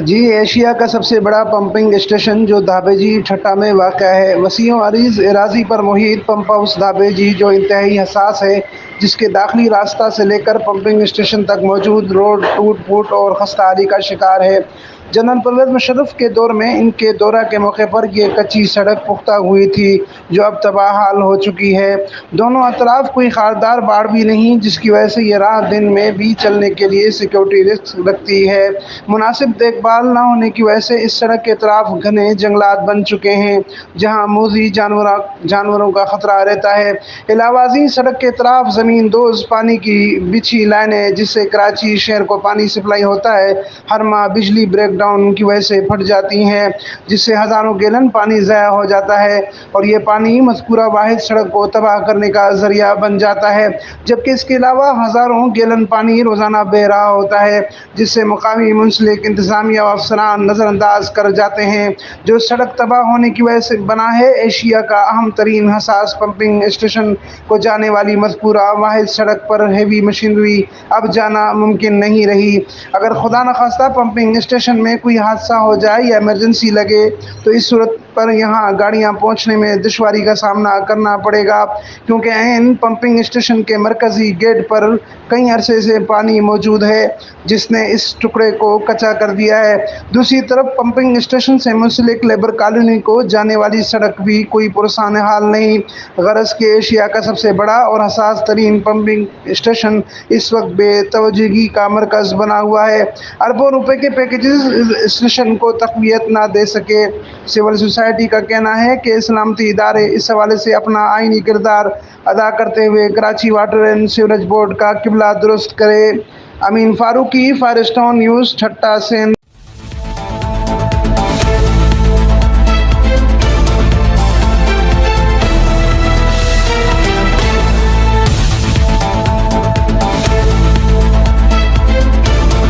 جی Asia کا سب سے بڑا پمپنگ اسٹیشن جو دھابے جی ٹھٹہ میں واقع ہے، وسیع و عریض اراضی پر محیط پمپ ہاؤس دھابے جی جو انتہائی حساس ہے، جس کے داخلی راستہ سے لے کر پمپنگ اسٹیشن تک موجود روڈ ٹوٹ پھوٹ اور خستہ حالی کا شکار ہے۔ جنرل پرویز مشرف کے دور میں ان کے دورہ کے موقع پر یہ کچی سڑک پختہ ہوئی تھی جو اب تباہ حال ہو چکی ہے۔ دونوں اطراف کوئی خاردار باڑ بھی نہیں، جس کی وجہ سے یہ راہ دن میں بھی چلنے کے لیے سیکیورٹی رسک رکھتی ہے۔ مناسب دیکھ بھال نہ ہونے کی وجہ سے اس سڑک کے اطراف گھنے جنگلات بن چکے ہیں جہاں موذی جانوروں کا خطرہ رہتا ہے۔ علاوہ ازیں سڑک کے اطراف زمین دوز پانی کی بچھی لائنیں جس سے کراچی شہر کو پانی سپلائی ہوتا ہے، ہر ماہ بجلی بریک ڈاؤن کی وجہ سے پھٹ جاتی ہیں، جس سے ہزاروں گیلن پانی ضائع ہو جاتا ہے اور یہ پانی مذکورہ واحد سڑک کو تباہ کرنے کا ذریعہ بن جاتا ہے، جبکہ اس کے علاوہ ہزاروں گیلن پانی روزانہ بہہ رہا ہوتا ہے جس سے مقامی منسلک انتظامیہ و افسران نظر انداز کر جاتے ہیں۔ جو سڑک تباہ ہونے کی وجہ سے بنا ہے، ایشیا کا اہم ترین حساس پمپنگ اسٹیشن کو جانے والی مذکورہ واحد سڑک پر ہیوی مشینری اب جانا ممکن نہیں رہی۔ اگر خدا نخواستہ پمپنگ اسٹیشن میں کوئی حادثہ ہو جائے یا ایمرجنسی لگے تو اس صورت پر یہاں گاڑیاں پہنچنے میں دشواری کا سامنا کرنا پڑے گا، کیونکہ عین پمپنگ اسٹیشن کے مرکزی گیٹ پر کئی عرصے سے پانی موجود ہے جس نے اس ٹکڑے کو کچا کر دیا ہے۔ دوسری طرف پمپنگ اسٹیشن سے منسلک لیبر کالونی کو جانے والی سڑک بھی کوئی پرسان حال نہیں، غرض کہ ایشیا کا سب سے بڑا اور حساس ترین پمپنگ اسٹیشن اس وقت بے توجہی کا مرکز بنا ہوا ہے۔ اربوں روپے کے پیکیجز اس اسٹیشن کو تقویت نہ دے سکے۔ سول سوسائٹی کا کہنا ہے کہ سلامتی ادارے اس حوالے سے اپنا آئینی کردار ادا کرتے ہوئے Karachi water and sewerage board کا قبلہ درست کریں۔ امین فاروقی، فائرسٹون نیوز، ٹھٹہ، سندھ۔